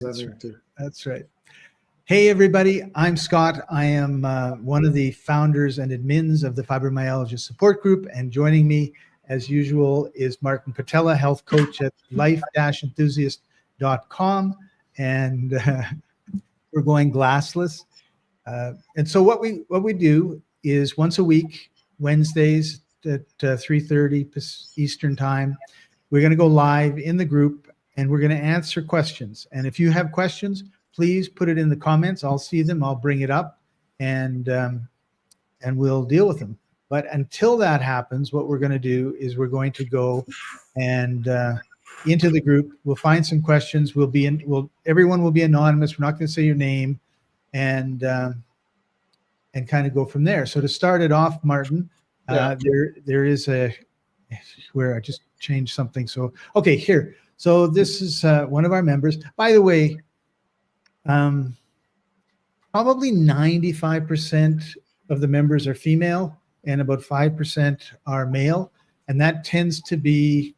That's right. That's right. Hey, everybody. I'm Scott. I am one of the founders and admins of the Fibromyalgia Support Group. And joining me, as usual, is Martin Patella, health coach at life-enthusiast.com. And we're going glassless. And so what we do is once a week, Wednesdays at 3:30 Eastern time, we're going to go live in the group and we're going to answer questions. And if you have questions, please put it in the comments. I'll see them. I'll bring it up and we'll deal with them. But until that happens, what we're going to do is we're going to go and into the group. We'll find some questions. Everyone will be anonymous. We're not going to say your name and kind of go from there. So to start it off, Martin, there is where I just changed something. So, okay, here. So this is one of our members. By the way, probably 95% of the members are female and about 5% are male. And that tends to be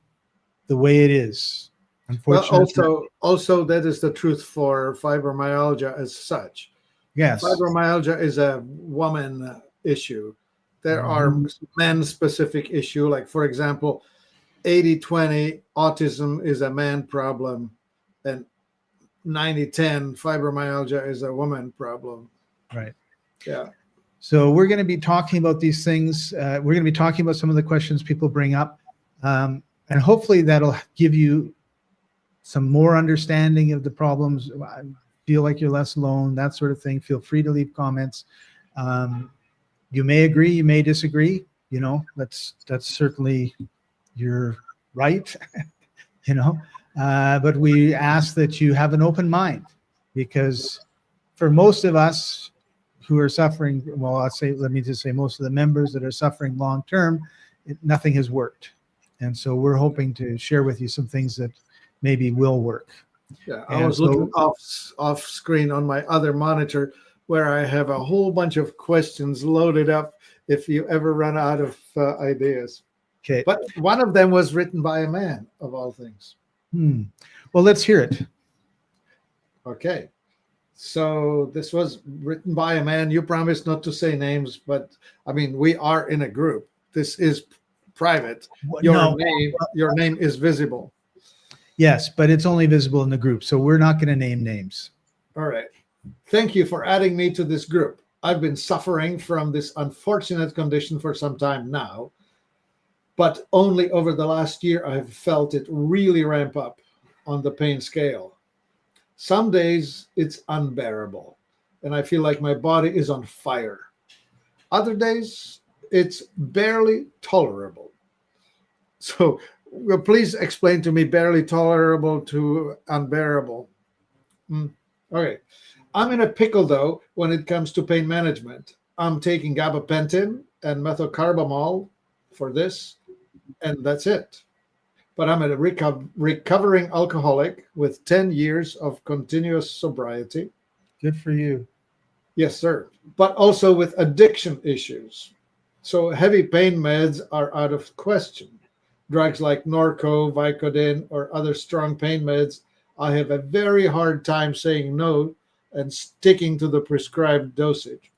the way it is, unfortunately. Well, also that is the truth for fibromyalgia as such. Yes. Fibromyalgia is a woman issue. There are men-specific issue, like, for example, 80-20 autism is a man problem, and 90-10 fibromyalgia is a woman problem. Right. Yeah. So we're going to be talking about these things. We're going to be talking about some of the questions people bring up. And hopefully that'll give you some more understanding of the problems. Feel like you're less alone, that sort of thing. Feel free to leave comments. You may agree, you may disagree. You know, that's certainly your right. But we ask that you have an open mind, because for most of us who are suffering, well, let me just say most of the members that are suffering long term, nothing has worked. And so we're hoping to share with you some things that maybe will work. Yeah, I was looking off screen on my other monitor where I have a whole bunch of questions loaded up if you ever run out of ideas. Okay. But one of them was written by a man, of all things. Well, let's hear it. Okay. So this was written by a man. You promised not to say names, but I mean, we are in a group. This is private. Your name is visible. Yes, but it's only visible in the group, so we're not going to name names. All right. Thank you for adding me to this group. I've been suffering from this unfortunate condition for some time now, but only over the last year I have felt it really ramp up on the pain scale. Some days it's unbearable, and I feel like my body is on fire. Other days it's barely tolerable. So please explain to me barely tolerable to unbearable. Okay. I'm in a pickle, though, when it comes to pain management. I'm taking gabapentin and methocarbamol for this, and that's it. But I'm a recovering alcoholic with 10 years of continuous sobriety. Good for you. Yes, sir. But also with addiction issues. So heavy pain meds are out of question. Drugs like Norco, Vicodin, or other strong pain meds, I have a very hard time saying no and sticking to the prescribed dosage.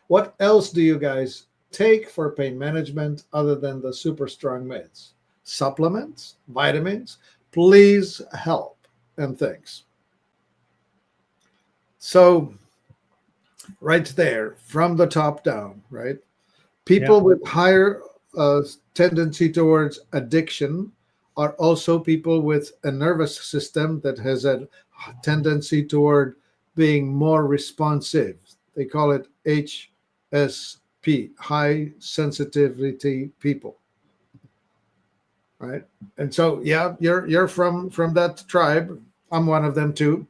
What else do you guys take for pain management other than the super strong meds? Supplements? Vitamins? Please help, and thanks. So right there, from the top down, right? People with higher tendency towards addiction are also people with a nervous system that has a tendency toward being more responsive. They call it HSP, high sensitivity people. Right? And so, yeah, you're from that tribe. I'm one of them too.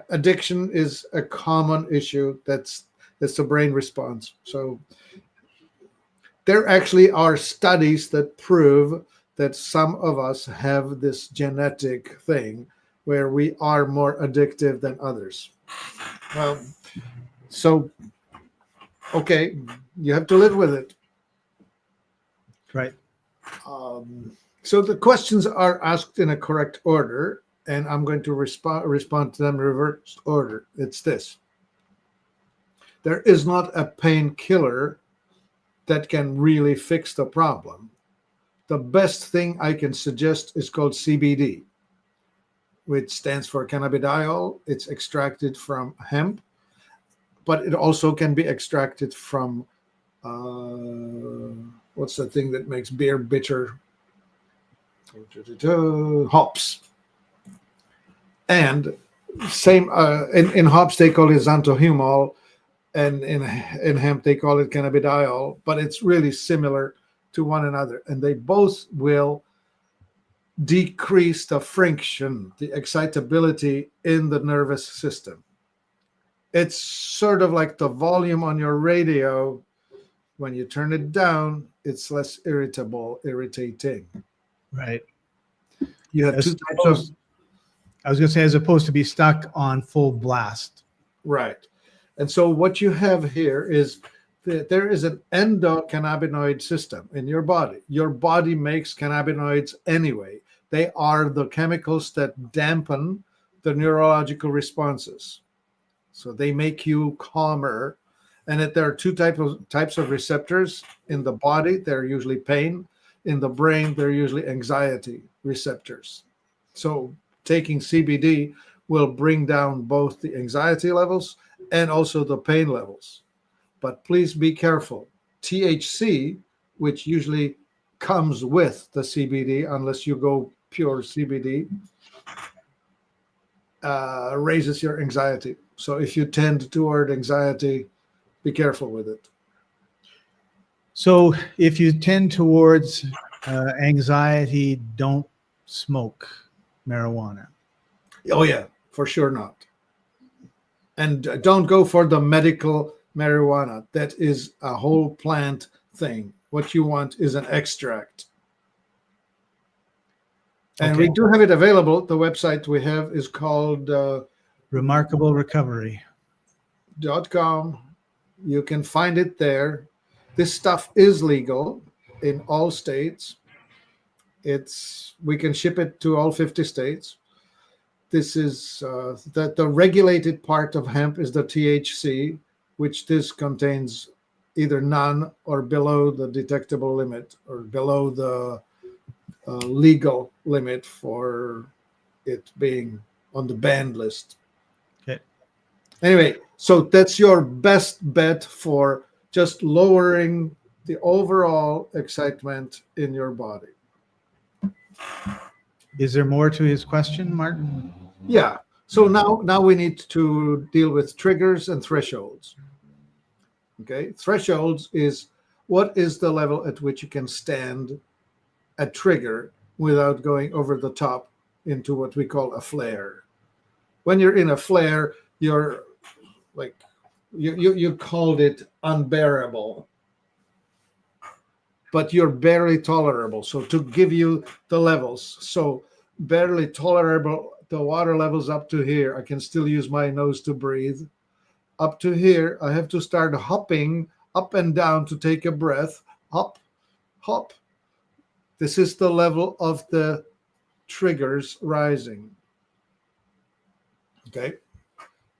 Addiction is a common issue. That's the brain response. So there actually are studies that prove that some of us have this genetic thing where we are more addictive than others. Well, so, okay, you have to live with it. Right. So the questions are asked in a correct order. and I'm going to respond to them in reverse order. It's this. There is not a painkiller that can really fix the problem. The best thing I can suggest is called CBD, which stands for cannabidiol. It's extracted from hemp, but it also can be extracted from what's the thing that makes beer bitter? Hops. And same in hops they call it xanthohumol, and in hemp they call it cannabidiol, but it's really similar to one another, and they both will decrease the friction, the excitability in the nervous system. It's sort of like the volume on your radio. When you turn it down, it's less irritating. Right. You have As two types of opposed- I was going to say, as opposed to be stuck on full blast. right. And so what you have here is that there is an endocannabinoid system in your body. Your body makes cannabinoids anyway. They are the chemicals that dampen the neurological responses. So they make you calmer. And that there are two types of receptors in the body. They're usually pain. In the brain, they're usually anxiety receptors. So taking CBD will bring down both the anxiety levels and also the pain levels. But please be careful. THC, which usually comes with the CBD, unless you go pure CBD, raises your anxiety. So if you tend toward anxiety, be careful with it. So if you tend towards anxiety, don't smoke marijuana. Oh, yeah, for sure not. And don't go for the medical marijuana. That is a whole plant thing. What you want is an extract. And we do have it available. The website we have is called Remarkable Recovery. .com. You can find it there. This stuff is legal in all states. We can ship it to all 50 states. This is the regulated part of hemp is the THC, which this contains either none or below the detectable limit or below the legal limit for it being on the banned list. Okay. Anyway, so that's your best bet for just lowering the overall excitement in your body. Is there more to his question, Martin? Yeah. So now we need to deal with triggers and thresholds. Okay. Thresholds is what is the level at which you can stand a trigger without going over the top into what we call a flare. When you're in a flare, you're like, you called it unbearable, but you're barely tolerable. So to give you the levels, so barely tolerable, the water levels up to here, I can still use my nose to breathe. Up to here, I have to start hopping up and down to take a breath. Hop, hop. This is the level of the triggers rising. Okay.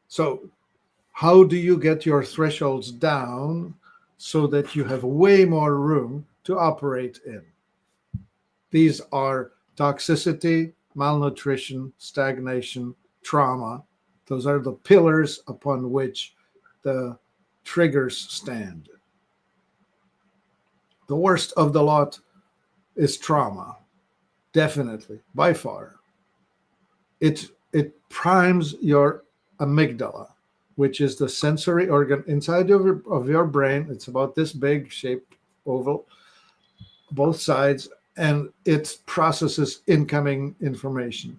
So how do you get your thresholds down so that you have way more room to operate in? These are toxicity, malnutrition, stagnation, trauma. Those are the pillars upon which the triggers stand. The worst of the lot is trauma, definitely, by far. It primes your amygdala, which is the sensory organ inside of your brain. It's about this big, shaped oval, both sides, and it processes incoming information.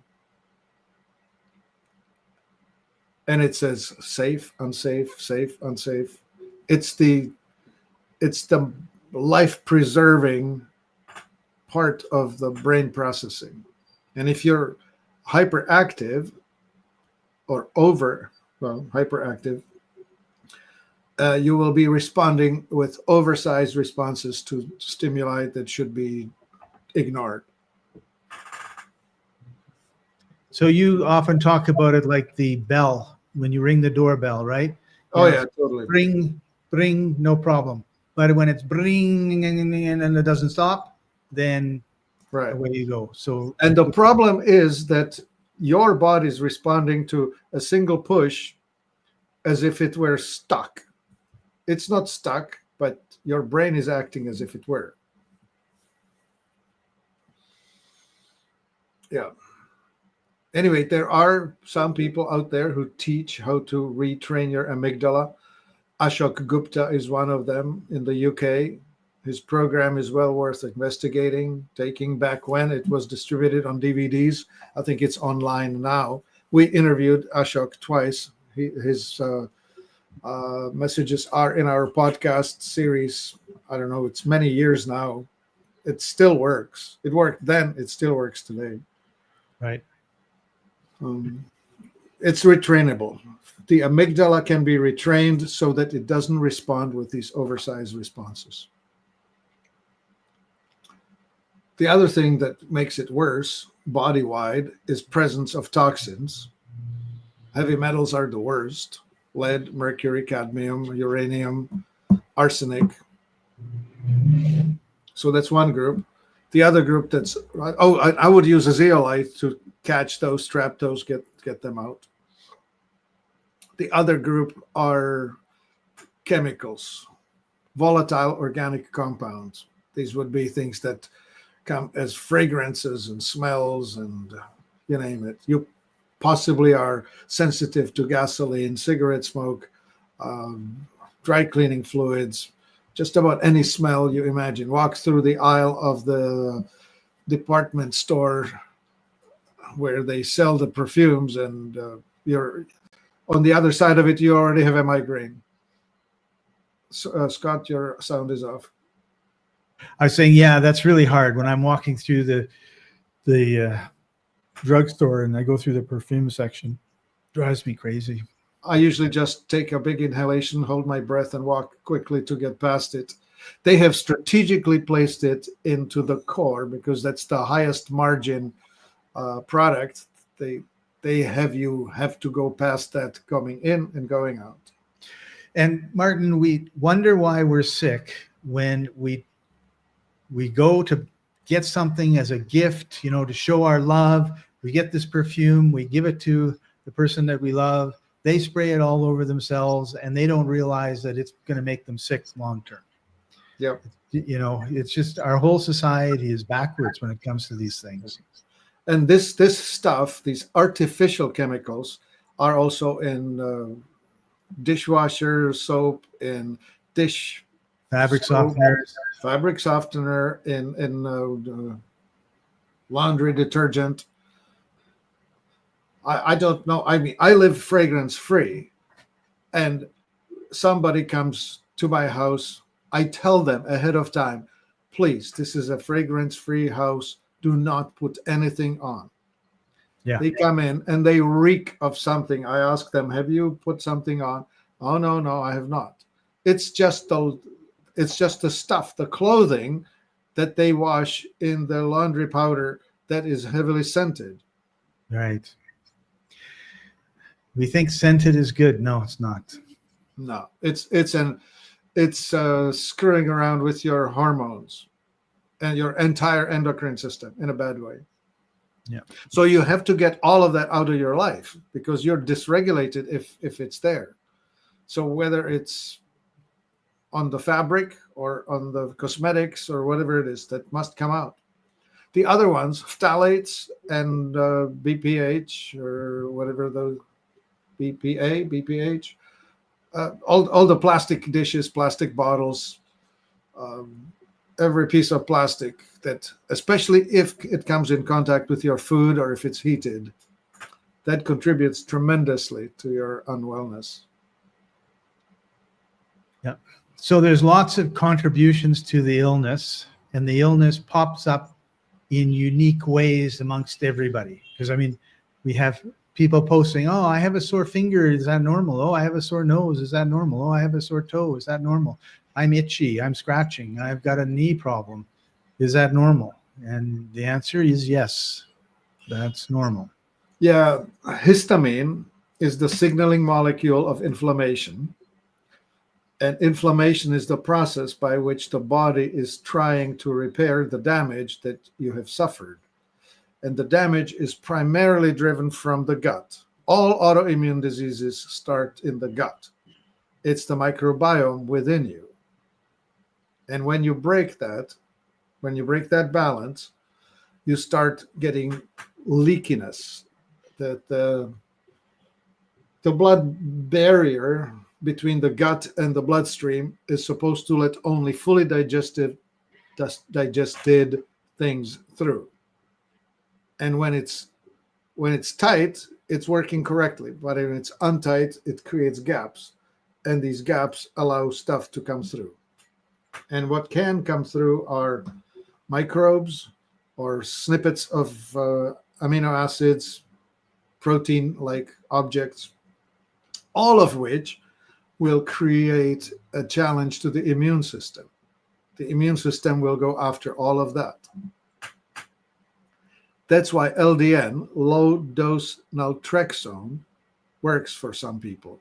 And it says safe, unsafe, safe, unsafe. It's the life-preserving part of the brain processing. And if you're hyperactive or hyperactive, you will be responding with oversized responses to stimuli that should be ignored. So you often talk about it like the bell when you ring the doorbell, right? You Oh know, yeah, totally. bring, no problem. But when it's bring and it doesn't stop, then Right. away you go. So And the problem is that your body is responding to a single push as if it were stuck. It's not stuck, but your brain is acting as if it were. Yeah. Anyway, there are some people out there who teach how to retrain your amygdala. Ashok Gupta is one of them in the UK. His program is well worth investigating, taking back when it was distributed on DVDs. I think it's online now. We interviewed Ashok twice. His messages are in our podcast series. I don't know, it's many years now. It still works. It worked then, it still works today. right. It's retrainable. The amygdala can be retrained so that it doesn't respond with these oversized responses. The other thing that makes it worse, body-wide, is presence of toxins. Heavy metals are the worst. Lead, mercury, cadmium, uranium, arsenic. So that's one group. The other group that's, I would use a zeolite to catch those, trap those, get them out. The other group are chemicals, volatile organic compounds. These would be things that come as fragrances and smells and you name it. You possibly are sensitive to gasoline, cigarette smoke, dry cleaning fluids, just about any smell you imagine. Walk through the aisle of the department store where they sell the perfumes and you're on the other side of it, you already have a migraine. So, Scott, your sound is off. I was saying, yeah, that's really hard when I'm walking through the drugstore and I go through the perfume section. Drives me crazy. I usually just take a big inhalation, hold my breath, and walk quickly to get past it. They have strategically placed it into the core because that's the highest margin product. They have to go past that coming in and going out. And Martin, we wonder why we're sick when we go to get something as a gift, to show our love. We get this perfume, we give it to the person that we love. They spray it all over themselves and they don't realize that it's going to make them sick long term. Yep. It's just our whole society is backwards when it comes to these things. And this stuff, these artificial chemicals, are also in dishwasher soap, in dish Fabric soap, softeners, in laundry detergent. I don't know. I mean, I live fragrance free, and somebody comes to my house. I tell them ahead of time, please, this is a fragrance free house. Do not put anything on. Yeah. They come in and they reek of something. I ask them, have you put something on? Oh, no, I have not. It's just the stuff, the clothing that they wash in the laundry powder that is heavily scented. Right. We think scented is good. No, it's not. No, it's screwing around with your hormones and your entire endocrine system in a bad way. Yeah. So you have to get all of that out of your life because you're dysregulated if it's there. So whether it's on the fabric or on the cosmetics or whatever it is, that must come out. The other ones, phthalates and BPH or whatever those, BPH, all the plastic dishes, plastic bottles, every piece of plastic that, especially if it comes in contact with your food or if it's heated, that contributes tremendously to your unwellness. Yeah. So there's lots of contributions to the illness, and the illness pops up in unique ways amongst everybody. Because we have people posting, oh, I have a sore finger. Is that normal? Oh, I have a sore nose. Is that normal? Oh, I have a sore toe. Is that normal? I'm itchy. I'm scratching. I've got a knee problem. Is that normal? And the answer is yes, that's normal. Yeah, histamine is the signaling molecule of inflammation. And inflammation is the process by which the body is trying to repair the damage that you have suffered. And the damage is primarily driven from the gut. All autoimmune diseases start in the gut. It's the microbiome within you. And when you break that balance, you start getting leakiness. The blood barrier between the gut and the bloodstream is supposed to let only fully digested things through. And when it's tight, it's working correctly. But when it's untight, it creates gaps, and these gaps allow stuff to come through. And what can come through are microbes or snippets of amino acids, protein-like objects, all of which will create a challenge to the immune system. The immune system will go after all of that. That's why LDN, low dose naltrexone, works for some people,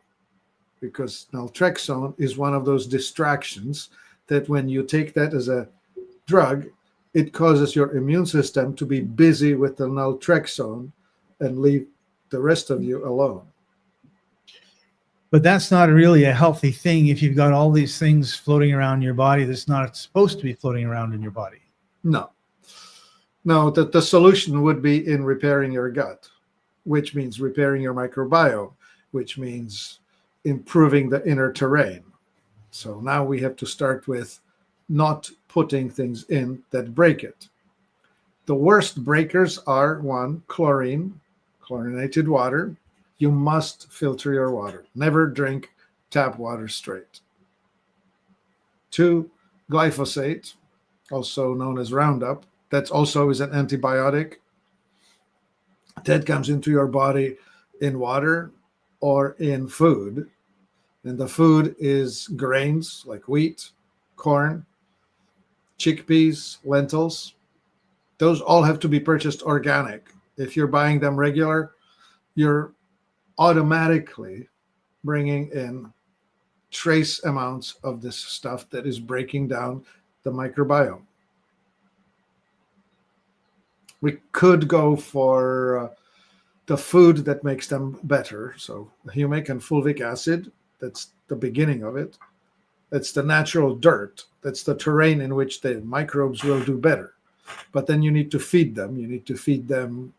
because naltrexone is one of those distractions that when you take that as a drug, it causes your immune system to be busy with the naltrexone and leave the rest of you alone. But that's not really a healthy thing if you've got all these things floating around your body that's not supposed to be floating around in your body. No, the solution would be in repairing your gut, which means repairing your microbiome, which means improving the inner terrain. So now we have to start with not putting things in that break it. The worst breakers are: one, chlorine, chlorinated water. You must filter your water. Never drink tap water straight. Two, glyphosate, also known as Roundup. That also is an antibiotic. That comes into your body in water or in food. And the food is grains like wheat, corn, chickpeas, lentils. Those all have to be purchased organic. If you're buying them regular, you're automatically bringing in trace amounts of this stuff that is breaking down the microbiome. We could go for the food that makes them better. So humic and fulvic acid, that's the beginning of it. That's the natural dirt. That's the terrain in which the microbes will do better. But then you need to feed them. You need to feed them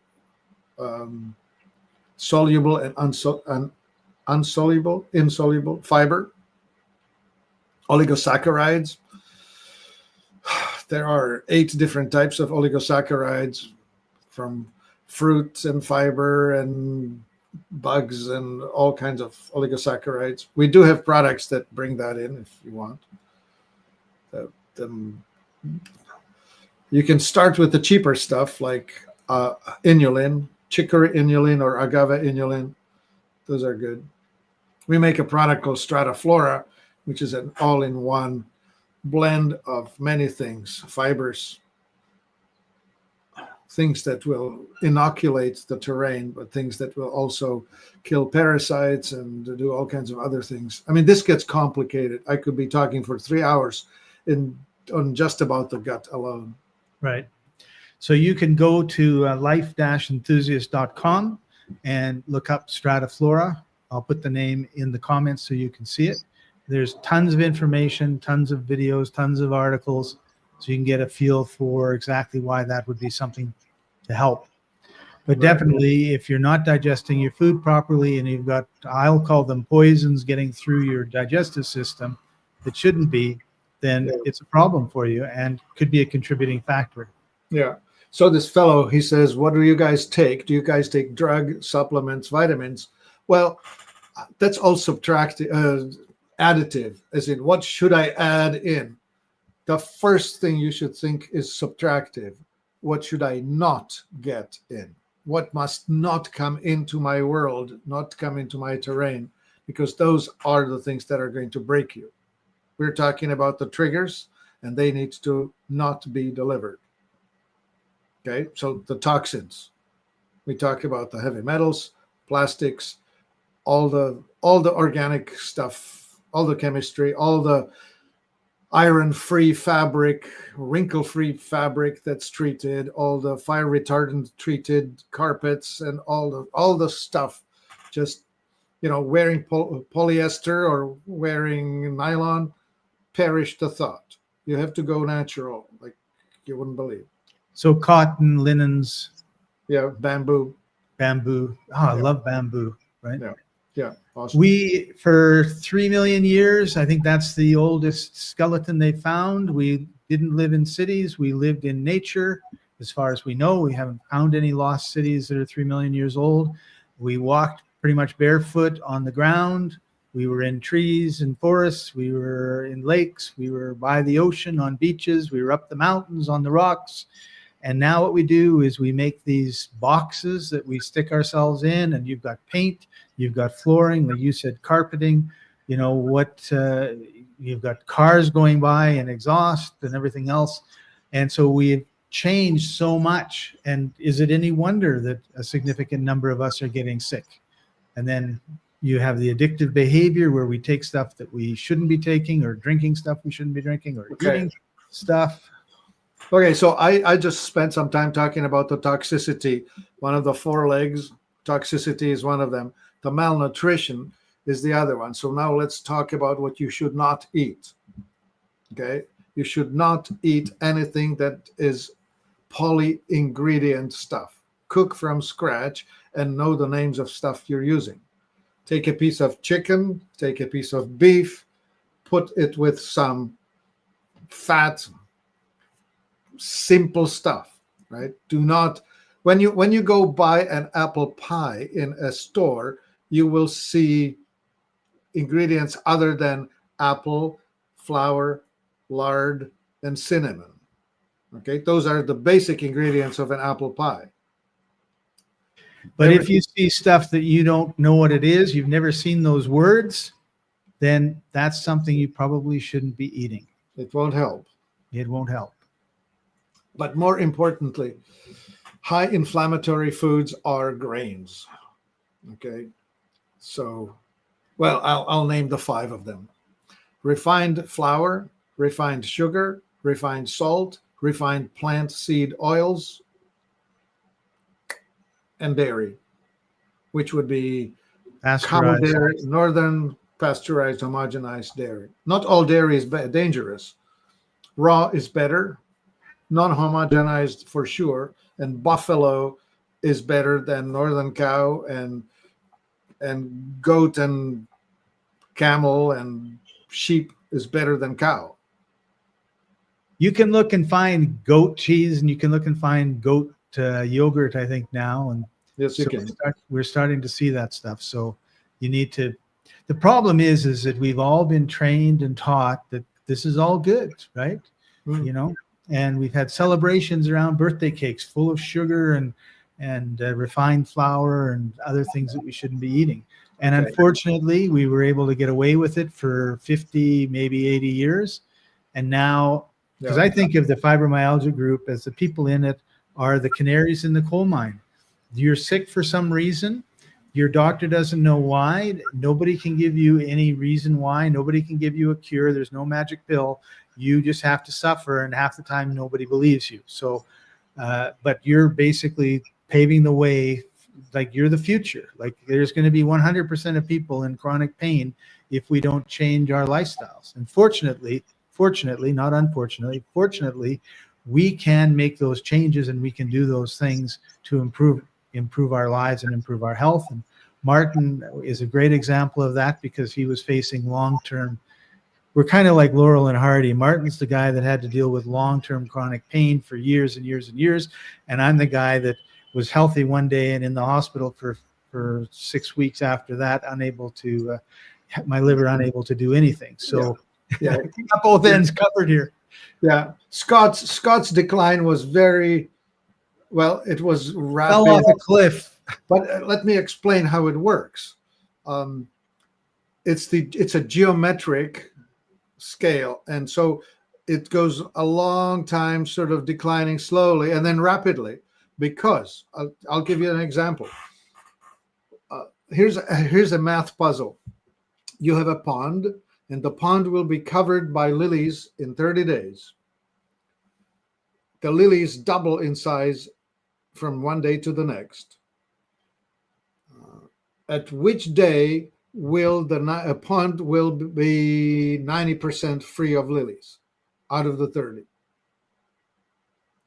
soluble and insoluble fiber, oligosaccharides. There are 8 different types of oligosaccharides, from fruits and fiber and bugs and all kinds of oligosaccharides. We do have products that bring that in if you want. You can start with the cheaper stuff like inulin, chicory inulin or agave inulin. Those are good. We make a product called Strataflora, which is an all-in-one blend of many things: fibers, things that will inoculate the terrain, but things that will also kill parasites and do all kinds of other things. I mean, this gets complicated. I could be talking for 3 hours on just about the gut alone. Right. So you can go to life-enthusiast.com and look up Strataflora. I'll put the name in the comments so you can see it. There's tons of information, tons of videos, tons of articles, so you can get a feel for exactly why that would be something to help. But definitely, if you're not digesting your food properly and you've got, I'll call them poisons, getting through your digestive system that shouldn't be, then it's a problem for you and could be a contributing factor. Yeah. So this fellow, he says, what do you guys take? Do you guys take drug, supplements, vitamins? Well, that's all additive, as in what should I add in? The first thing you should think is subtractive. What should I not get in? What must not come into my world, not come into my terrain? Because those are the things that are going to break you. We're talking about the triggers, and they need to not be delivered. Okay, so the toxins, We talk about the heavy metals, plastics, all the organic stuff, all the chemistry, all the iron-free fabric, wrinkle-free fabric that's treated, all the fire retardant treated carpets, and all the stuff. Just wearing polyester or wearing nylon, perish the thought. You have to go natural, like you wouldn't believe. So cotton, linens, Yeah, bamboo. bamboo. Oh, I love bamboo, right? Yeah, awesome. We, for 3 million years, I think that's the oldest skeleton they found. We didn't live in cities. We lived in nature. As far as we know, we haven't found any lost cities that are 3 million years old. We walked pretty much barefoot on the ground. We were in trees and forests. We were in lakes. We were by the ocean on beaches. We were up the mountains on the rocks. And now what we do is we make these boxes that we stick ourselves in, and you've got paint, you've got flooring, like you said, carpeting, you've got cars going by and exhaust and everything else. And so we've changed so much. And is it any wonder that a significant number of us are getting sick? And then you have the addictive behavior where we take stuff that we shouldn't be taking, or drinking stuff we shouldn't be drinking, or eating stuff. Okay, so I just spent some time talking about the toxicity. One of the 4 legs, toxicity is one of them. The malnutrition is the other one. So now let's talk about what you should not eat. Okay, you should not eat anything that is poly-ingredient stuff. Cook from scratch and know the names of stuff you're using. Take a piece of chicken, take a piece of beef, put it with some fat, simple stuff, right? Do not, when you go buy an apple pie in a store, you will see ingredients other than apple, flour, lard, and cinnamon. Okay, those are the basic ingredients of an apple pie. But if you see stuff that you don't know what it is, you've never seen those words, then that's something you probably shouldn't be eating. It won't help. It won't help. But more importantly, high inflammatory foods are grains. Okay, so, well, I'll name the 5 of them: refined flour, refined sugar, refined salt, refined plant seed oils, and dairy, which would be cow dairy, northern pasteurized homogenized dairy. Not all dairy is dangerous. Raw is better, non-homogenized for sure, and buffalo is better than northern cow, and goat and camel and sheep is better than cow. You can look and find goat cheese, and you can look and find goat yogurt, I think, now. And yes, you can. We're starting to see that stuff. So you need to. The problem is that we've all been trained and taught that this is all good, right? Mm. And we've had celebrations around birthday cakes full of sugar and refined flour and other things that we shouldn't be eating. And unfortunately, we were able to get away with it for 50, maybe 80 years. And now, because I think of the fibromyalgia group as the people in it are the canaries in the coal mine. You're sick for some reason. Your doctor doesn't know why. Nobody can give you any reason why. Nobody can give you a cure. There's no magic pill. You just have to suffer, and half the time nobody believes you. So, but you're basically paving the way, like you're the future. Like there's going to be 100% of people in chronic pain if we don't change our lifestyles. And fortunately, not unfortunately, fortunately, we can make those changes, and we can do those things to improve our lives and improve our health. And Martin is a great example of that, because he was facing long-term. We're kind of like Laurel and Hardy. Martin's the guy that had to deal with long-term chronic pain for years and years and years. And I'm the guy that was healthy one day and in the hospital for 6 weeks after that, my liver unable to do anything. So yeah. Got both ends covered here. Yeah. Scott's decline was very, well, it was rapid. Fell off a cliff. But let me explain how it works. It's a geometric scale, and so it goes a long time sort of declining slowly and then rapidly. because I'll give you an example. Here's a math puzzle. You have a pond, and the pond will be covered by lilies in 30 days. The lilies double in size from one day to the next. At which day will a pond will be 90% free of lilies out of the 30?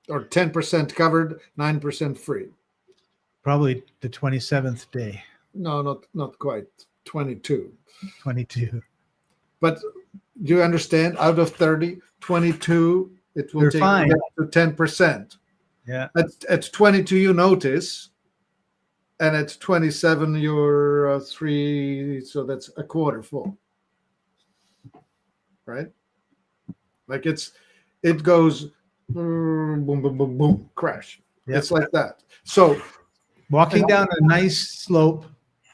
Or 10% covered, 9% free? Probably the 27th day. No, not quite. 22. 22. But do you understand? Out of 30, 22, it will They're take fine. to 10%. Yeah. At 22, you notice, and at 27, you're 3, so that's a quarter full, right? Like it goes boom, boom, boom, boom, crash. Yep. It's like that. So walking down a nice slope,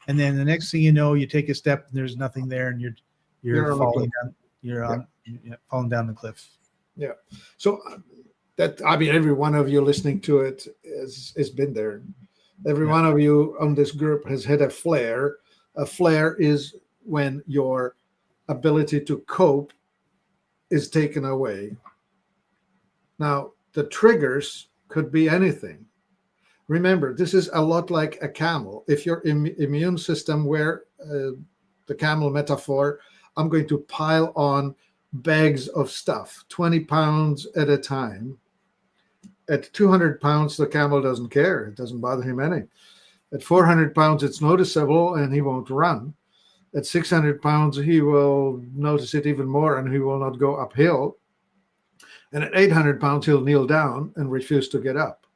and then the next thing you know, you take a step and there's nothing there, and you're falling down. You're falling down the cliff. Yeah. So that, I mean, every one of you listening to it has been there. Every one of you on this group has had a flare. A flare is when your ability to cope is taken away. Now, the triggers could be anything. Remember, this is a lot like a camel. If your immune system were the camel metaphor, I'm going to pile on bags of stuff, 20 pounds at a time. At 200 pounds, the camel doesn't care. It doesn't bother him any. At 400 pounds, it's noticeable and he won't run. At 600 pounds, he will notice it even more and he will not go uphill. And at 800 pounds, he'll kneel down and refuse to get up.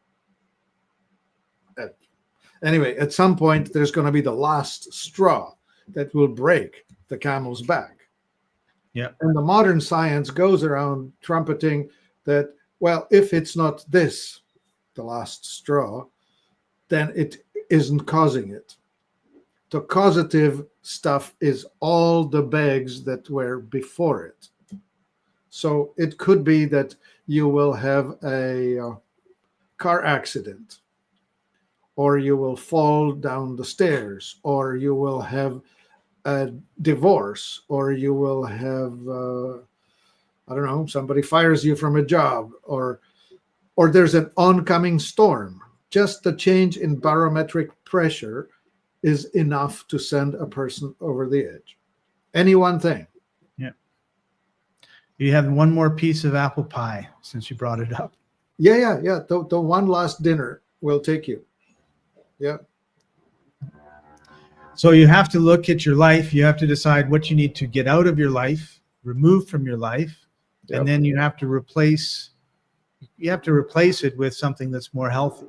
Anyway, at some point, there's going to be the last straw that will break the camel's back. Yeah. And the modern science goes around trumpeting that, well, if it's not this, the last straw, then it isn't causing it. The causative stuff is all the bags that were before it. So it could be that you will have a car accident, or you will fall down the stairs, or you will have a divorce, or you will have, I don't know, somebody fires you from a job, or there's an oncoming storm. Just the change in barometric pressure is enough to send a person over the edge. Any one thing. Yeah. You have one more piece of apple pie since you brought it up. Yeah. The one last dinner will take you. Yeah. So you have to look at your life. You have to decide what you need to get out of your life, remove from your life, and then you have to replace it with something that's more healthy.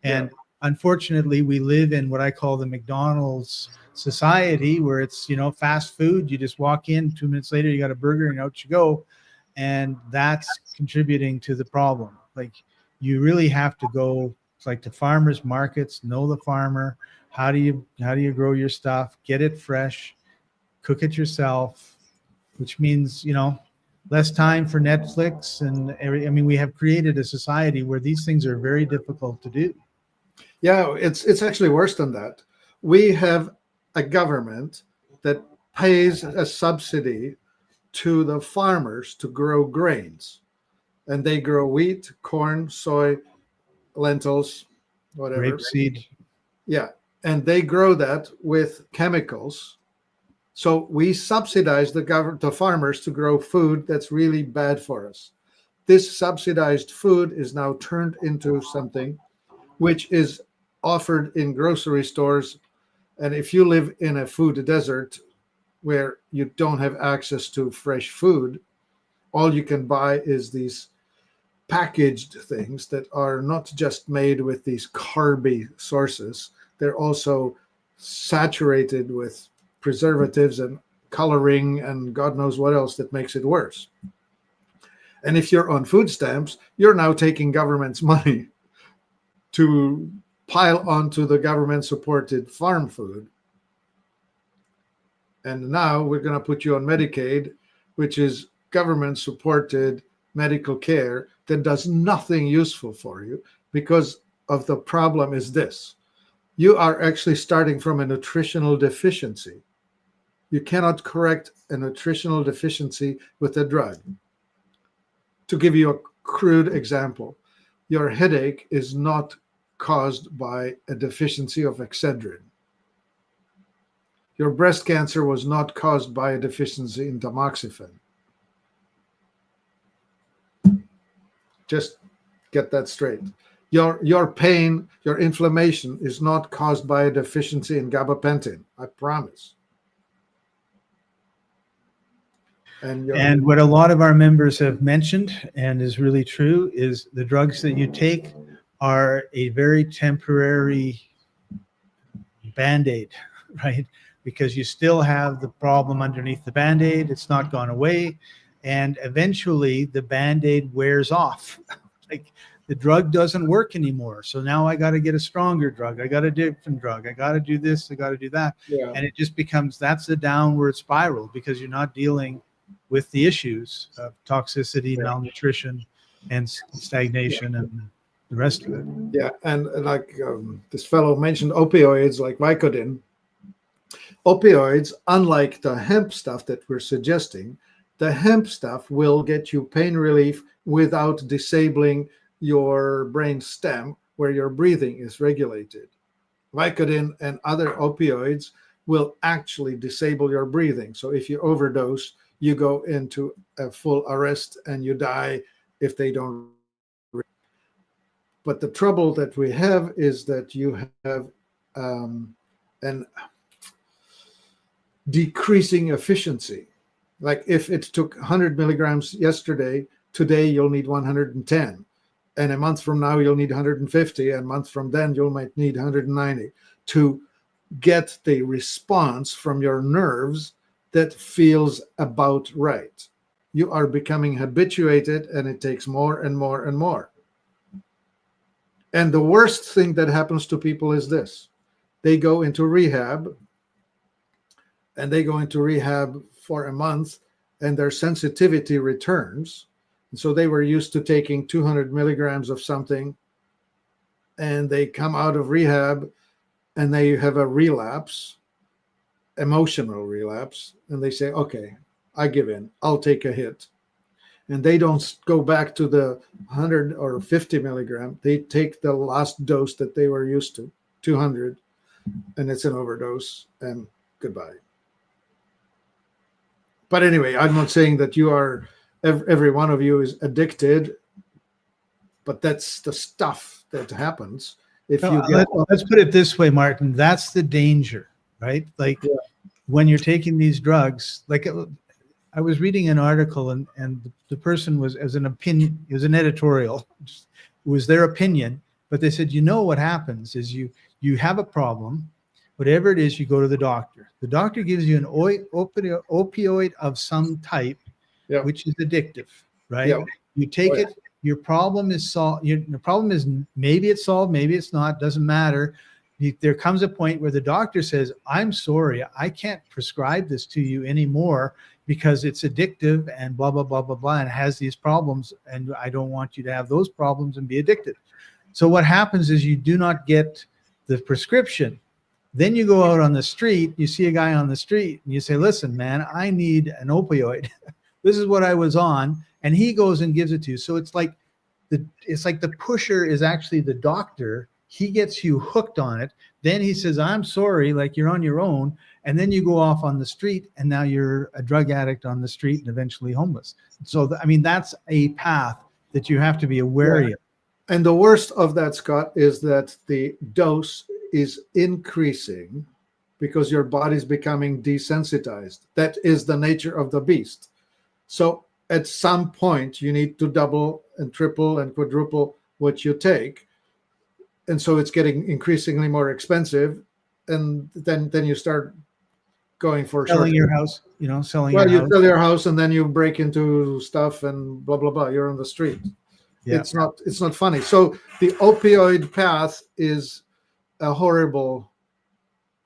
And unfortunately, we live in what I call the McDonald's society, where it's, fast food. You just walk in, 2 minutes later, you got a burger and out you go. And that's contributing to the problem. Like, you really have to go, it's like to farmers markets, know the farmer. How do you grow your stuff? Get it fresh, cook it yourself, which means, less time for Netflix and we have created a society where these things are very difficult to do. Yeah, it's actually worse than that. We have a government that pays a subsidy to the farmers to grow grains, and they grow wheat, corn, soy, lentils, whatever. Rapeseed. Yeah, and they grow that with chemicals. So we subsidize the farmers to grow food that's really bad for us. This subsidized food is now turned into something which is offered in grocery stores. And if you live in a food desert where you don't have access to fresh food, all you can buy is these packaged things that are not just made with these carby sources. They're also saturated with preservatives and coloring and God knows what else that makes it worse. And if you're on food stamps, you're now taking government's money to pile onto the government-supported farm food. And now we're going to put you on Medicaid, which is government-supported medical care that does nothing useful for you because of the problem is this: you are actually starting from a nutritional deficiency. You cannot correct a nutritional deficiency with a drug. To give you a crude example, your headache is not caused by a deficiency of Excedrin. Your breast cancer was not caused by a deficiency in tamoxifen. Just get that straight. Your pain, your inflammation is not caused by a deficiency in gabapentin. I promise. And what a lot of our members have mentioned, and is really true, is the drugs that you take are a very temporary Band-Aid, right? Because you still have the problem underneath the Band-Aid. It's not gone away. And eventually the Band-Aid wears off. Like the drug doesn't work anymore. So now I got to get a stronger drug. I got a different drug. I got to do this. I got to do that. Yeah. And it just becomes, that's a downward spiral because you're not dealing with the issues of toxicity, malnutrition, and stagnation, and the rest of it. Yeah, and like this fellow mentioned opioids like Vicodin. Opioids, unlike the hemp stuff that we're suggesting, the hemp stuff will get you pain relief without disabling your brain stem where your breathing is regulated. Vicodin and other opioids will actually disable your breathing. So if you overdose, you go into a full arrest and you die if they don't. But the trouble that we have is that you have an decreasing efficiency. Like if it took 100 milligrams yesterday, today you'll need 110. And a month from now, you'll need 150. And a month from then, you might need 190 to get the response from your nerves that feels about right. You are becoming habituated, and it takes more and more and more. And the worst thing that happens to people is this: they go into rehab, and they go into rehab for a month, and their sensitivity returns. And so they were used to taking 200 milligrams of something, and they come out of rehab, and they have a relapse, emotional relapse, and they say, okay, I give in, I'll take a hit. And they don't go back to the 100 or 50 milligram. They take the last dose that they were used to, 200, and it's an overdose, and goodbye. But anyway, I'm not saying that you are, every one of you is addicted, but that's the stuff that happens. If you get, let's put it this way, Martin, that's the danger, right? Like when you're taking these drugs, like I was reading an article, and the person was, as an opinion, it was an editorial, it was their opinion, but they said, you know what happens is you have a problem, whatever it is, you go to the doctor. The doctor gives you an opioid of some type, which is addictive, right? You take it, your problem is solved. The problem is maybe it's solved, maybe it's not, doesn't matter. There comes a point where the doctor says, I'm sorry, I can't prescribe this to you anymore because it's addictive and blah, blah, blah, blah, blah, and has these problems, and I don't want you to have those problems and be addicted. So what happens is you do not get the prescription. Then you go out on the street, you see a guy on the street, and you say, listen, man, I need an opioid. This is what I was on. And he goes and gives it to you. So it's like the pusher is actually the doctor. He gets you hooked on it. Then he says, I'm sorry, like you're on your own. And then you go off on the street, and now you're a drug addict on the street and eventually homeless. So, I mean, that's a path that you have to be aware of. And the worst of that, Scott, is that the dose is increasing because your body's becoming desensitized. That is the nature of the beast. So at some point, you need to double and triple and quadruple what you take. And so it's getting increasingly more expensive. And then you start going for selling your house, selling well, your you sell your house, and then you break into stuff and blah, blah, blah. You're on the street. Yeah. It's not funny. So the opioid path is a horrible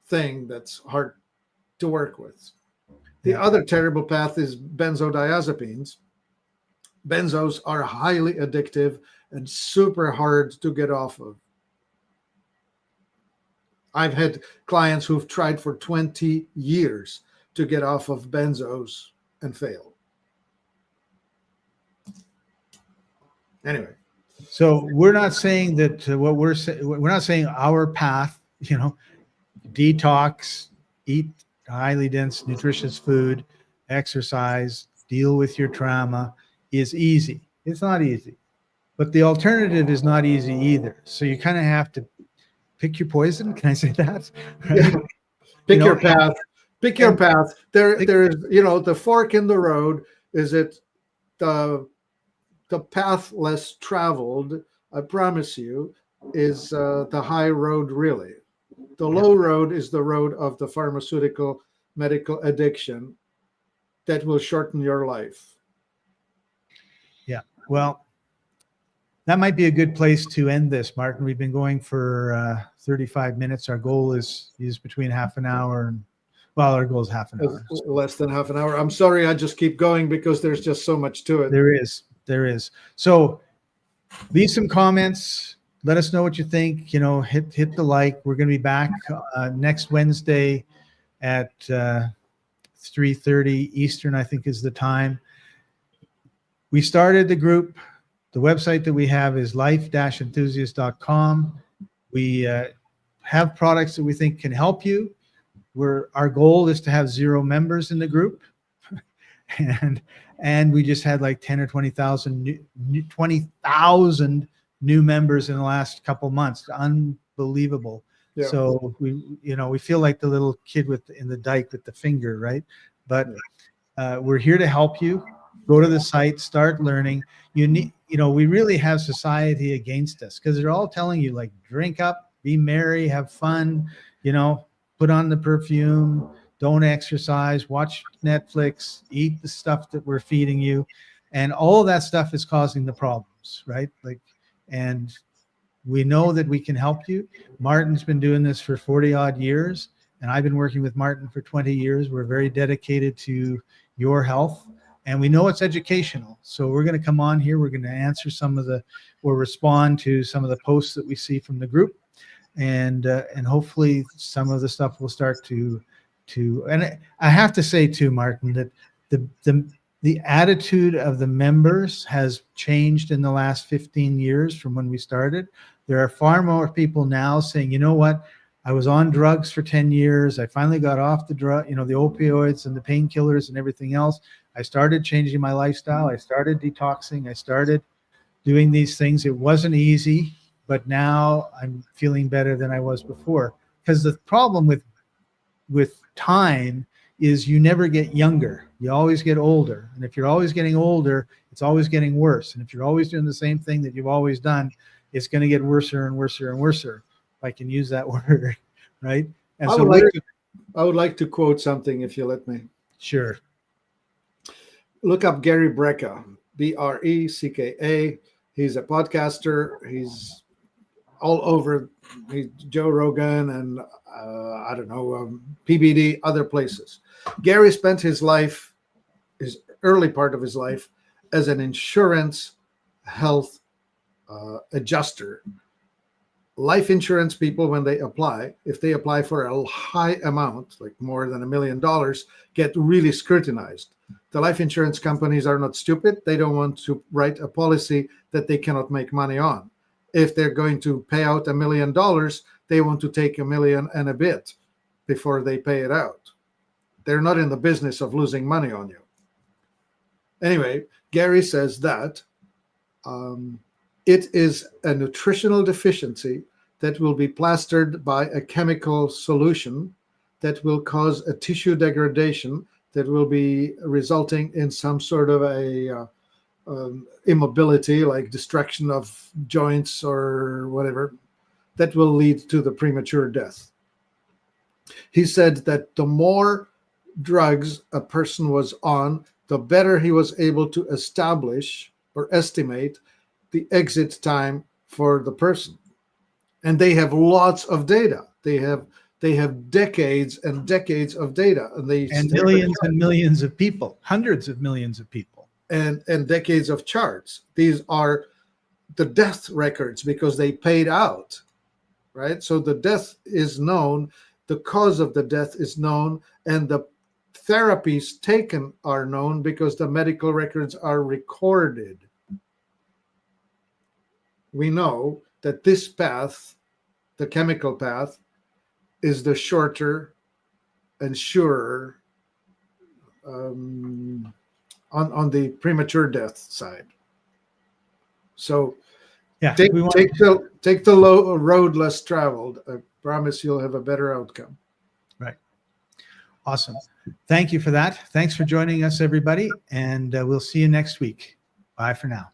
thing that's hard to work with. The other terrible path is benzodiazepines. Benzos are highly addictive and super hard to get off of. I've had clients who've tried for 20 years to get off of benzos and fail. Anyway. So we're not saying that we're not saying our path, detox, eat highly dense, nutritious food, exercise, deal with your trauma is easy. It's not easy. But the alternative is not easy either. So you kind of have to pick your poison. Can I say that? Right? Yeah. Pick your path. Pick your path. There's, the fork in the road. Is it the path less traveled? I promise you, is the high road really. The low road is the road of the pharmaceutical medical addiction that will shorten your life. Yeah. Well, that might be a good place to end this, Martin. We've been going for 35 minutes. Our goal is between half an hour and, well, our goal is half an hour. Less than half an hour. I'm sorry, I just keep going because there's just so much to it. There is. So leave some comments. Let us know what you think. Hit the like. We're going to be back next Wednesday at 3:30 Eastern, I think is the time. We started the group. The website that we have is life-enthusiast.com. We have products that we think can help you. Our goal is to have 0 members in the group. and we just had like 10 or 20,000 new members in the last couple months. Unbelievable. Yeah. So we feel like the little kid in the dike with the finger, right? But we're here to help you. Go to the site, start learning. We really have society against us because they're all telling you, like, drink up, be merry, have fun, put on the perfume, don't exercise, watch Netflix, eat the stuff that we're feeding you. And all of that stuff is causing the problems, right? And we know that we can help you. Martin's been doing this for 40 odd years, and I've been working with Martin for 20 years. We're very dedicated to your health. And we know it's educational. So we're going to come on here. We're going to answer or respond to some of the posts that we see from the group. And hopefully some of the stuff will start to, and I have to say too, Martin, that the attitude of the members has changed in the last 15 years from when we started. There are far more people now saying, you know what? I was on drugs for 10 years. I finally got off the drug, the opioids and the painkillers and everything else. I started changing my lifestyle. I started detoxing. I started doing these things. It wasn't easy, but now I'm feeling better than I was before. Because the problem with time is you never get younger. You always get older. And if you're always getting older, it's always getting worse. And if you're always doing the same thing that you've always done, it's going to get worse and worse and worse. If I can use that word, right? And I would like to quote something if you let me. Sure. Look up Gary Brecka, Brecka. He's a podcaster. He's all over. He's Joe Rogan and PBD, other places. Gary spent his early part of his life, as an insurance health adjuster. Life insurance people, when they apply, if they apply for a high amount, like more than $1 million, get really scrutinized. The life insurance companies are not stupid. They don't want to write a policy that they cannot make money on. If they're going to pay out $1 million, they want to take $1 million and a bit before they pay it out. They're not in the business of losing money on you. Anyway, Gary says that it is a nutritional deficiency that will be plastered by a chemical solution that will cause a tissue degradation that will be resulting in some sort of a immobility, like destruction of joints or whatever, that will lead to the premature death. He said that the more drugs a person was on, the better he was able to establish or estimate the exit time for the person. And they have lots of data. They have decades and decades of data, and millions and millions of people, hundreds of millions of people, and decades of charts. These are the death records because they paid out right? So the death is known, the cause of the death is known, and the therapies taken are known because the medical records are recorded. We know that this path, the chemical path, is the shorter and surer on the premature death side. So Yeah, take we want the road less traveled. I promise you'll have a better outcome. right. Awesome. Thank you for that. Thanks for joining us, everybody, and we'll see you next week. Bye for now.